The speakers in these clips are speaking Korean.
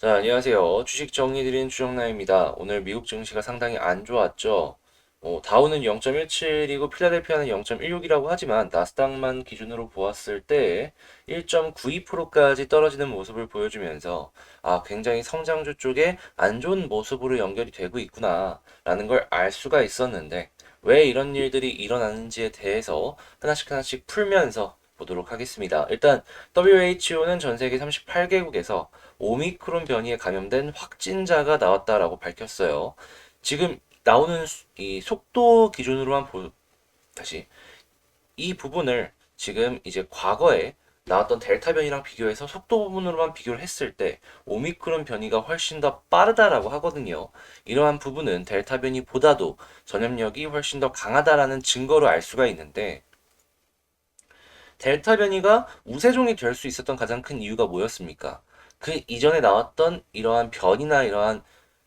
자, 안녕하세요. 주식 정리드리는 주정남입니다. 오늘 미국 증시가 상당히 안 좋았죠. 다우는 0.17이고 필라델피아는 0.16이라고 하지만 나스닥만 기준으로 보았을 때 1.92%까지 떨어지는 모습을 보여주면서 굉장히 성장주 쪽에 안 좋은 모습으로 연결이 되고 있구나라는 걸 알 수가 있었는데 왜 이런 일들이 일어나는지에 대해서 하나씩 하나씩 풀면서 보도록 하겠습니다. 일단 WHO는 전 세계 38개국에서 오미크론 변이에 감염된 확진자가 나왔다라고 밝혔어요. 지금 나오는 이 속도 기준으로만 다시 이 부분을 지금 이제 과거에 나왔던 델타 변이랑 비교해서 속도 부분으로만 비교를 했을 때 오미크론 변이가 훨씬 더 빠르다라고 하거든요. 이러한 부분은 델타 변이보다도 전염력이 훨씬 더 강하다라는 증거로 알 수가 있는데 델타 변이가 우세종이 될 수 있었던 가장 큰 이유가 뭐였습니까? 그 이전에 나왔던 이러한 변이나 이러한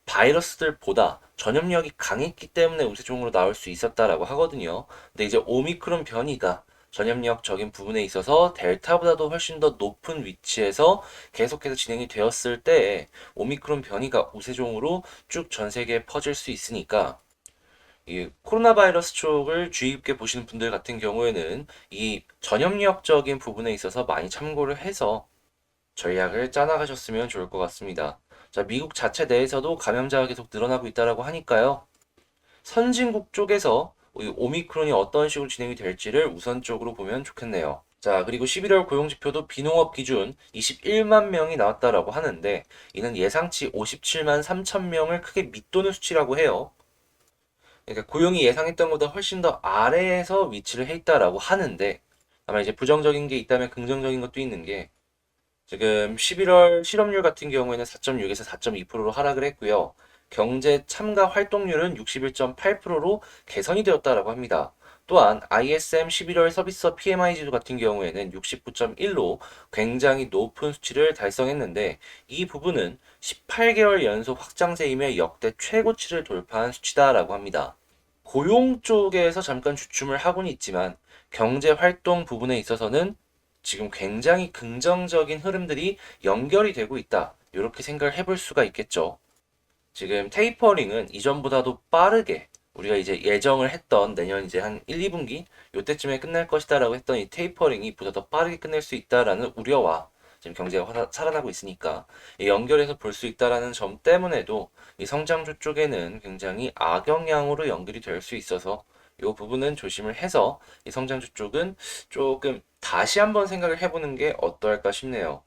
바이러스들보다 전염력이 강했기 때문에 우세종으로 나올 수 있었다라고 하거든요. 근데 이제 오미크론 변이가 전염력적인 부분에 있어서 델타보다도 훨씬 더 높은 위치에서 계속해서 진행이 되었을 때 오미크론 변이가 우세종으로 쭉 전 세계에 퍼질 수 있으니까 이 코로나 바이러스 쪽을 주의 깊게 보시는 분들 같은 경우에는 이 전염력적인 부분에 있어서 많이 참고를 해서 전략을 짜나가셨으면 좋을 것 같습니다. 자, 미국 자체 내에서도 감염자가 계속 늘어나고 있다라고 하니까요. 선진국 쪽에서 이 오미크론이 어떤 식으로 진행이 될지를 우선적으로 보면 좋겠네요. 자, 그리고 11월 고용지표도 비농업 기준 21만 명이 나왔다라고 하는데 이는 예상치 57만 3천 명을 크게 밑도는 수치라고 해요. 그러니까 고용이 예상했던 것보다 훨씬 더 아래에서 위치를 해 있다라고 하는데 다만 이제 부정적인 게 있다면 긍정적인 것도 있는 게 지금 11월 실업률 같은 경우에는 4.6에서 4.2%로 하락을 했고요. 경제 참가 활동률은 61.8%로 개선이 되었다라고 합니다. 또한 ISM 11월 서비스 PMI 지수 같은 경우에는 69.1로 굉장히 높은 수치를 달성했는데 이 부분은 18개월 연속 확장세이며 역대 최고치를 돌파한 수치다라고 합니다. 고용 쪽에서 잠깐 주춤을 하고는 있지만 경제 활동 부분에 있어서는 지금 굉장히 긍정적인 흐름들이 연결이 되고 있다. 이렇게 생각을 해볼 수가 있겠죠. 지금 테이퍼링은 이전보다도 빠르게 우리가 이제 예정을 했던 내년 이제 한 1, 2분기 요때쯤에 끝날 것이다라고 했던 이 테이퍼링이 보다 더 빠르게 끝낼 수 있다라는 우려와 지금 경제가 살아나고 있으니까 연결해서 볼 수 있다라는 점 때문에도 이 성장주 쪽에는 굉장히 악영향으로 연결이 될 수 있어서 이 부분은 조심을 해서 이 성장주 쪽은 조금 다시 한번 생각을 해보는 게 어떨까 싶네요.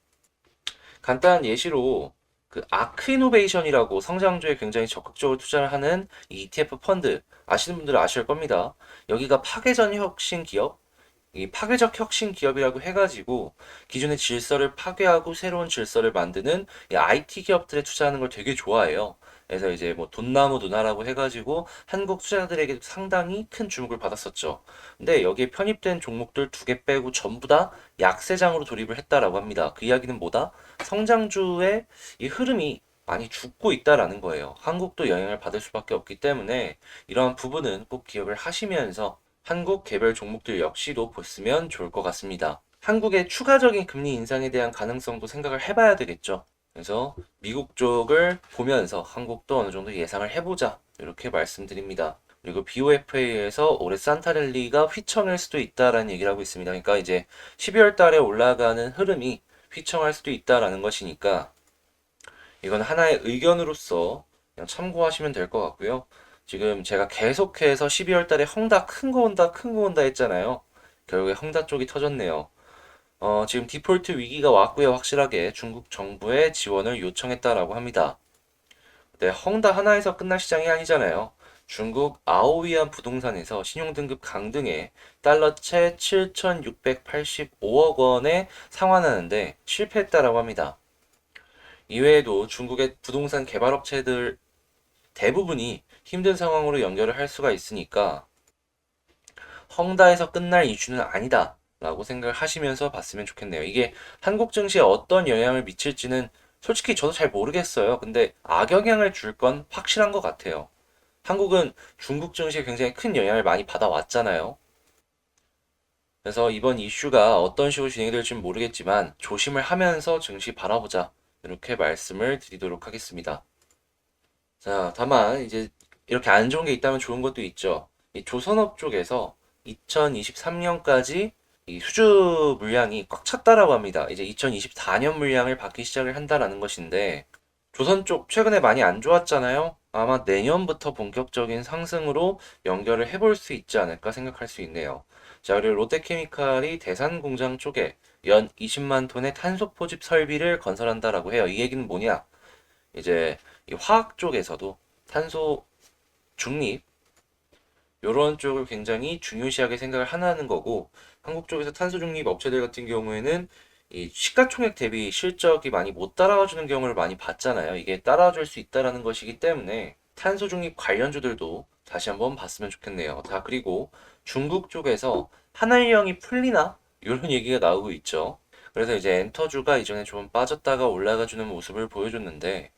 간단한 예시로 그 아크이노베이션이라고 성장주에 굉장히 적극적으로 투자를 하는 이 ETF 펀드 아시는 분들은 아실 겁니다. 여기가 파괴전 혁신 기업, 이 파괴적 혁신 기업이라고 해가지고 기존의 질서를 파괴하고 새로운 질서를 만드는 이 IT 기업들에 투자하는 걸 되게 좋아해요. 그래서 이제 뭐 돈나무 누나라고 해가지고 한국 투자자들에게 상당히 큰 주목을 받았었죠. 근데 여기에 편입된 종목들 두 개 빼고 전부 다 약세장으로 돌입을 했다라고 합니다. 그 이야기는 뭐다? 성장주의 이 흐름이 많이 죽고 있다라는 거예요. 한국도 영향을 받을 수밖에 없기 때문에 이러한 부분은 꼭 기억을 하시면서 한국 개별 종목들 역시도 보시면 좋을 것 같습니다. 한국의 추가적인 금리 인상에 대한 가능성도 생각을 해봐야 되겠죠. 그래서 미국 쪽을 보면서 한국도 어느 정도 예상을 해보자. 이렇게 말씀드립니다. 그리고 BOFA에서 올해 산타랠리가 휘청일 수도 있다라는 얘기를 하고 있습니다. 그러니까 이제 12월 달에 올라가는 흐름이 휘청할 수도 있다라는 것이니까 이건 하나의 의견으로서 그냥 참고하시면 될 것 같고요. 지금 제가 계속해서 12월 달에 헝다 큰 거 온다, 큰 거 온다 했잖아요. 결국에 헝다 쪽이 터졌네요. 지금 디폴트 위기가 왔고요. 확실하게 중국 정부의 지원을 요청했다라고 합니다. 네, 헝다 하나에서 끝날 시장이 아니잖아요. 중국 아오위안 부동산에서 신용등급 강등에 달러채 7,685억 원에 상환하는데 실패했다라고 합니다. 이외에도 중국의 부동산 개발업체들 대부분이 힘든 상황으로 연결을 할 수가 있으니까 헝다에서 끝날 이슈는 아니다 라고 생각을 하시면서 봤으면 좋겠네요. 이게 한국 증시에 어떤 영향을 미칠지는 솔직히 저도 잘 모르겠어요. 근데 악영향을 줄 건 확실한 것 같아요. 한국은 중국 증시에 굉장히 큰 영향을 많이 받아왔잖아요. 그래서 이번 이슈가 어떤 식으로 진행이 될지는 모르겠지만 조심을 하면서 증시 바라보자. 이렇게 말씀을 드리도록 하겠습니다. 자, 다만 이제 이렇게 안 좋은 게 있다면 좋은 것도 있죠. 이 조선업 쪽에서 2023년까지 이 수주 물량이 꽉 찼다라고 합니다. 이제 2024년 물량을 받기 시작을 한다라는 것인데, 조선 쪽 최근에 많이 안 좋았잖아요. 아마 내년부터 본격적인 상승으로 연결을 해볼 수 있지 않을까 생각할 수 있네요. 자, 그리고 롯데케미칼이 대산 공장 쪽에 연 20만 톤의 탄소 포집 설비를 건설한다라고 해요. 이 얘기는 뭐냐? 이제 이 화학 쪽에서도 탄소 중립 요런 쪽을 굉장히 중요시하게 생각을 하는 거고, 한국 쪽에서 탄소 중립 업체들 같은 경우에는 이 시가총액 대비 실적이 많이 못 따라와주는 경우를 많이 봤잖아요. 이게 따라줄 수 있다라는 것이기 때문에 탄소 중립 관련주들도 다시 한번 봤으면 좋겠네요. 자, 그리고 중국 쪽에서 한알령이 풀리나? 이런 얘기가 나오고 있죠. 그래서 이제 엔터주가 이전에 좀 빠졌다가 올라가주는 모습을 보여줬는데,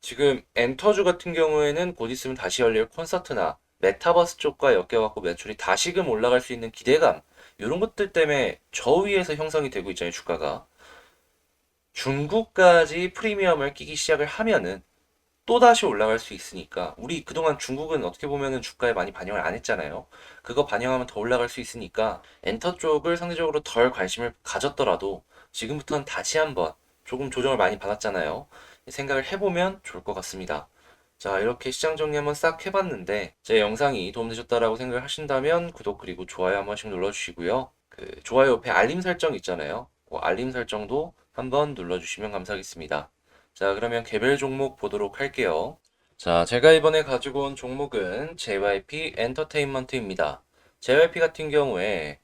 지금 엔터주 같은 경우에는 곧 있으면 다시 열릴 콘서트나 메타버스 쪽과 엮여갖고 매출이 다시금 올라갈 수 있는 기대감, 이런 것들 때문에 저 위에서 형성이 되고 있잖아요, 주가가. 중국까지 프리미엄을 끼기 시작을 하면은 또다시 올라갈 수 있으니까, 우리 그동안 중국은 어떻게 보면은 주가에 많이 반영을 안 했잖아요. 그거 반영하면 더 올라갈 수 있으니까 엔터 쪽을 상대적으로 덜 관심을 가졌더라도 지금부터는 다시 한번 조금 조정을 많이 받았잖아요. 생각을 해보면 좋을 것 같습니다. 자, 이렇게 시장 정리 한번 싹 해봤는데, 제 영상이 도움되셨다라고 생각을 하신다면 구독 그리고 좋아요 한 번씩 눌러주시고요. 그 좋아요 옆에 알림 설정 있잖아요. 그 알림 설정도 한번 눌러주시면 감사하겠습니다. 자, 그러면 개별 종목 보도록 할게요. 자, 제가 이번에 가지고 온 종목은 JYP 엔터테인먼트입니다. JYP 같은 경우에,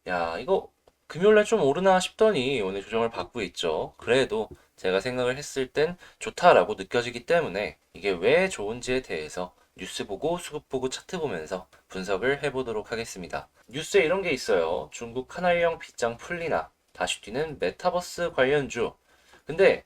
야, 이거 금요일날 좀 오르나 싶더니 오늘 조정을 받고 있죠. 그래도 제가 생각을 했을 땐 좋다라고 느껴지기 때문에 이게 왜 좋은지에 대해서 뉴스 보고 수급 보고 차트 보면서 분석을 해보도록 하겠습니다. 뉴스에 이런 게 있어요. 중국 하나형 빗장 풀리나 다시 뛰는 메타버스 관련주. 근데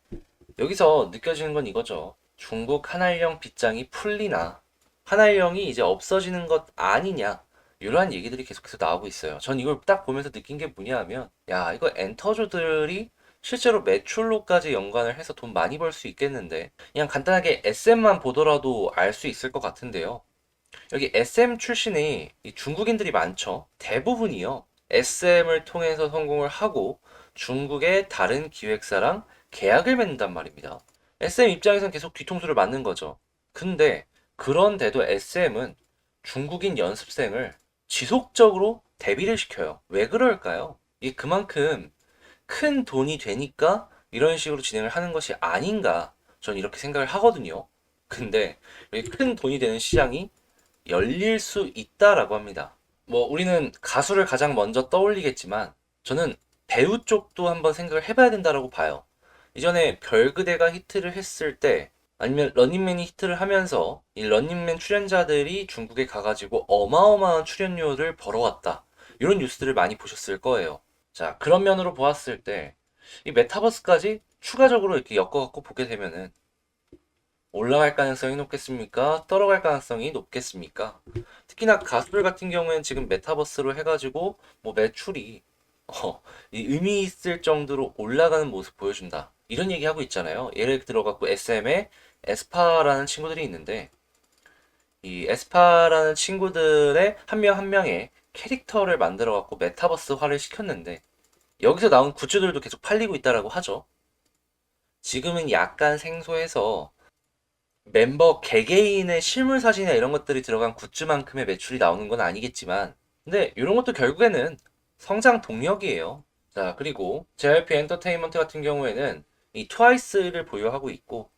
여기서 느껴지는 건 이거죠. 중국 한알령 빗장이 풀리나 한알령이 이제 없어지는 것 아니냐, 이러한 얘기들이 계속해서 나오고 있어요. 전 이걸 딱 보면서 느낀 게 뭐냐 하면, 야, 이거 엔터주들이 실제로 매출로까지 연관을 해서 돈 많이 벌 수 있겠는데, 그냥 간단하게 SM만 보더라도 알 수 있을 것 같은데요. 여기 SM 출신이 이 중국인들이 많죠. 대부분이요. SM을 통해서 성공을 하고 중국의 다른 기획사랑 계약을 맺는단 말입니다. SM 입장에선 계속 뒤통수를 맞는 거죠. 근데 그런데도 SM은 중국인 연습생을 지속적으로 데뷔를 시켜요. 왜 그럴까요? 이게 그만큼 큰 돈이 되니까 이런 식으로 진행을 하는 것이 아닌가, 전 이렇게 생각을 하거든요. 근데 이렇게 큰 돈이 되는 시장이 열릴 수 있다라고 합니다. 뭐 우리는 가수를 가장 먼저 떠올리겠지만 저는 배우 쪽도 한번 생각을 해봐야 된다라고 봐요. 이전에 별그대가 히트를 했을 때, 아니면 런닝맨이 히트를 하면서 이 런닝맨 출연자들이 중국에 가가지고 어마어마한 출연료를 벌어왔다, 이런 뉴스들을 많이 보셨을 거예요. 자, 그런 면으로 보았을 때 이 메타버스까지 추가적으로 이렇게 엮어갖고 보게 되면은 올라갈 가능성이 높겠습니까? 떨어갈 가능성이 높겠습니까? 특히나 가수들 같은 경우에는 지금 메타버스로 해가지고 뭐 매출이 이 의미 있을 정도로 올라가는 모습 보여준다, 이런 얘기 하고 있잖아요. 예를 들어갖고 SM에 에스파라는 친구들이 있는데, 이 에스파라는 친구들의 한 명 한 명의 캐릭터를 만들어갖고 메타버스화를 시켰는데, 여기서 나온 굿즈들도 계속 팔리고 있다라고 하죠. 지금은 약간 생소해서 멤버 개개인의 실물 사진이나 이런 것들이 들어간 굿즈만큼의 매출이 나오는 건 아니겠지만, 근데 이런 것도 결국에는 성장 동력이에요. 자, 그리고 JYP 엔터테인먼트 같은 경우에는 이 트와이스를 보유하고 있고,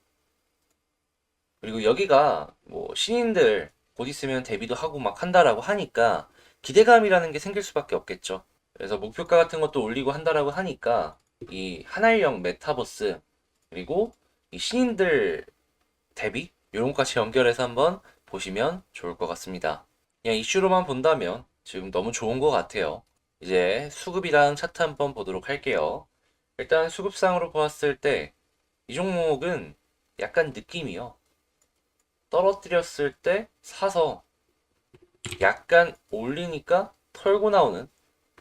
그리고 여기가 뭐 신인들 곧 있으면 데뷔도 하고 막 한다라고 하니까 기대감이라는 게 생길 수밖에 없겠죠. 그래서 목표가 같은 것도 올리고 한다라고 하니까 이 한알령 메타버스, 그리고 이 신인들 대비 이런 것까지 연결해서 한번 보시면 좋을 것 같습니다. 그냥 이슈로만 본다면 지금 너무 좋은 것 같아요. 이제 수급이랑 차트 한번 보도록 할게요. 일단 수급상으로 보았을 때 이 종목은 약간 느낌이요. 떨어뜨렸을 때 사서 약간 올리니까 털고 나오는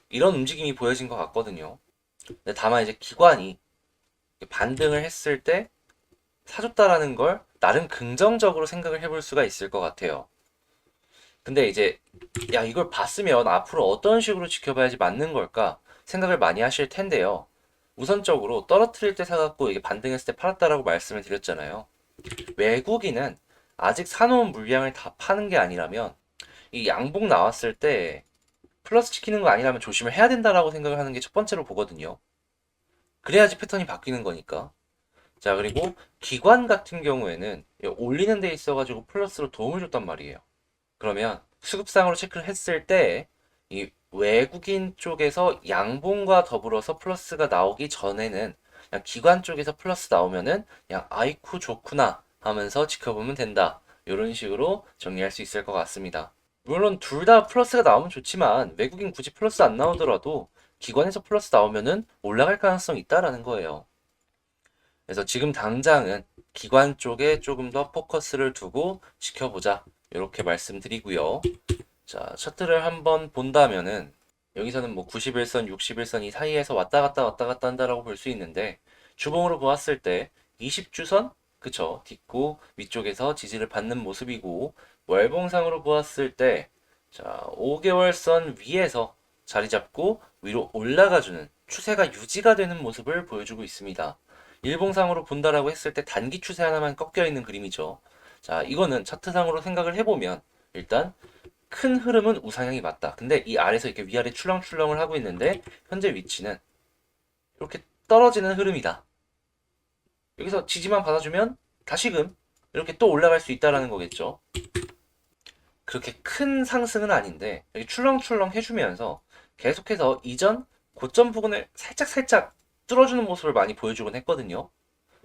이런 움직임이 보여진 것 같거든요. 근데 다만 이제 기관이 반등을 했을 때 사줬다라는 걸 나름 긍정적으로 생각을 해볼 수가 있을 것 같아요. 근데 이제 야 이걸 봤으면 앞으로 어떤 식으로 지켜봐야지 맞는 걸까 생각을 많이 하실 텐데요. 우선적으로 떨어뜨릴 때 사갖고 이게 반등했을 때 팔았다라고 말씀을 드렸잖아요. 외국인은 아직 사놓은 물량을 다 파는 게 아니라면 이 양봉 나왔을 때 플러스 시키는 거 아니라면 조심을 해야 된다라고 생각을 하는 게 첫 번째로 보거든요. 그래야지 패턴이 바뀌는 거니까. 자, 그리고 기관 같은 경우에는 올리는 데 있어가지고 플러스로 도움을 줬단 말이에요. 그러면 수급상으로 체크를 했을 때 이 외국인 쪽에서 양봉과 더불어서 플러스가 나오기 전에는 그냥 기관 쪽에서 플러스 나오면은 그냥 아이쿠 좋구나 하면서 지켜보면 된다. 이런 식으로 정리할 수 있을 것 같습니다. 물론 둘 다 플러스가 나오면 좋지만 외국인 굳이 플러스 안 나오더라도 기관에서 플러스 나오면은 올라갈 가능성이 있다라는 거예요. 그래서 지금 당장은 기관 쪽에 조금 더 포커스를 두고 지켜보자. 이렇게 말씀드리고요. 자, 차트를 한번 본다면은 여기서는 뭐 91선, 61선 이 사이에서 왔다 갔다 한다라고 볼 수 있는데 주봉으로 보았을 때 20주선 그쵸 딛고 위쪽에서 지지를 받는 모습이고 월봉상으로 보았을 때 자, 5개월선 위에서 자리 잡고 위로 올라가주는 추세가 유지가 되는 모습을 보여주고 있습니다. 일봉상으로 본다라고 했을 때 단기 추세 하나만 꺾여 있는 그림이죠. 자, 이거는 차트상으로 생각을 해보면 일단 큰 흐름은 우상향이 맞다. 근데 이 아래서 이렇게 위아래 출렁출렁을 하고 있는데 현재 위치는 이렇게 떨어지는 흐름이다. 여기서 지지만 받아주면 다시금 이렇게 또 올라갈 수 있다라는 거겠죠. 그렇게 큰 상승은 아닌데 이렇게 출렁출렁 해주면서 계속해서 이전 고점 부근을 살짝살짝 뚫어주는 모습을 많이 보여주곤 했거든요.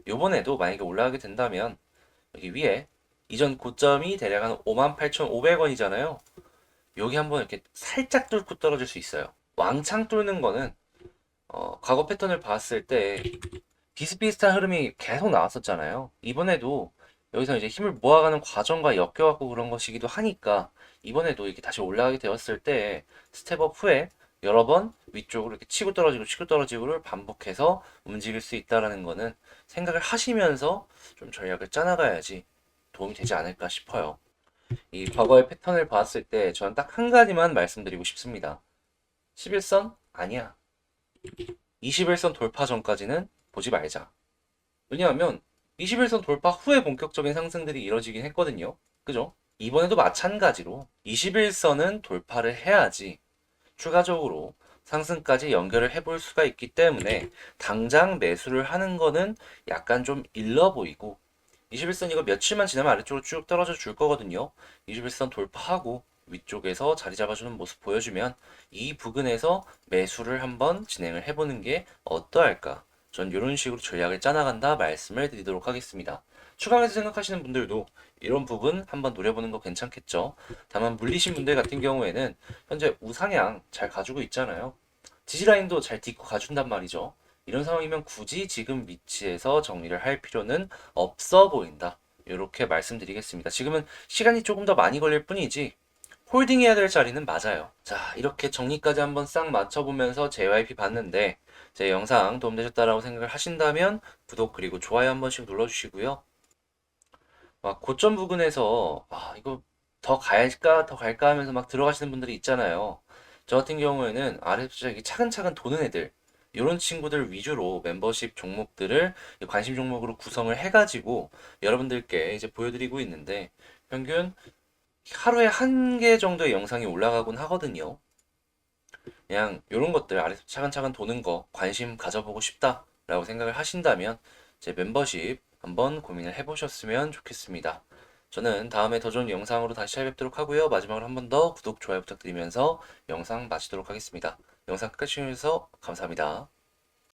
요번에도 만약에 올라가게 된다면 여기 위에 이전 고점이 대략 한 58,500원이잖아요. 여기 한번 이렇게 살짝 뚫고 떨어질 수 있어요. 왕창 뚫는 거는 과거 패턴을 봤을 때 비슷비슷한 흐름이 계속 나왔었잖아요. 이번에도 여기서 이제 힘을 모아가는 과정과 엮여갖고 그런 것이기도 하니까 이번에도 이렇게 다시 올라가게 되었을 때 스텝업 후에 여러 번 위쪽으로 이렇게 치고 떨어지고를 반복해서 움직일 수 있다라는 거는 생각을 하시면서 좀 전략을 짜나가야지 도움이 되지 않을까 싶어요. 이 과거의 패턴을 봤을 때 저는 딱 한 가지만 말씀드리고 싶습니다. 11선? 아니야. 21선 돌파 전까지는 보지 말자. 왜냐하면 21선 돌파 후에 본격적인 상승들이 이뤄지긴 했거든요. 그죠? 이번에도 마찬가지로 21선은 돌파를 해야지 추가적으로 상승까지 연결을 해볼 수가 있기 때문에 당장 매수를 하는 거는 약간 좀 일러 보이고 21선 이거 며칠만 지나면 아래쪽으로 쭉 떨어져 줄 거거든요. 21선 돌파하고 위쪽에서 자리 잡아주는 모습 보여주면 이 부근에서 매수를 한번 진행을 해보는 게 어떠할까? 전 이런 식으로 전략을 짜나간다 말씀을 드리도록 하겠습니다. 추가해서 생각하시는 분들도 이런 부분 한번 노려보는 거 괜찮겠죠? 다만 물리신 분들 같은 경우에는 현재 우상향 잘 가지고 있잖아요. 지지라인도 잘 딛고 가준단 말이죠. 이런 상황이면 굳이 지금 위치에서 정리를 할 필요는 없어 보인다. 이렇게 말씀드리겠습니다. 지금은 시간이 조금 더 많이 걸릴 뿐이지 홀딩 해야 될 자리는 맞아요. 자, 이렇게 정리까지 한번 싹 맞춰보면서 JYP 봤는데 제 영상 도움되셨다라고 생각을 하신다면 구독 그리고 좋아요 한 번씩 눌러주시고요. 막 고점 부근에서 이거 더 갈까 하면서 막 들어가시는 분들이 있잖아요. 저 같은 경우에는 아래부터 이렇게 차근차근 도는 애들 이런 친구들 위주로 멤버십 종목들을 관심 종목으로 구성을 해가지고 여러분들께 이제 보여드리고 있는데 평균 하루에 한 개 정도의 영상이 올라가곤 하거든요. 그냥 이런 것들 아래서 차근차근 도는 거 관심 가져보고 싶다라고 생각을 하신다면 제 멤버십 한번 고민을 해보셨으면 좋겠습니다. 저는 다음에 더 좋은 영상으로 다시 찾아뵙도록 하고요. 마지막으로 한 번 더 구독, 좋아요 부탁드리면서 영상 마치도록 하겠습니다. 영상 끝까지 시청해주셔서 감사합니다.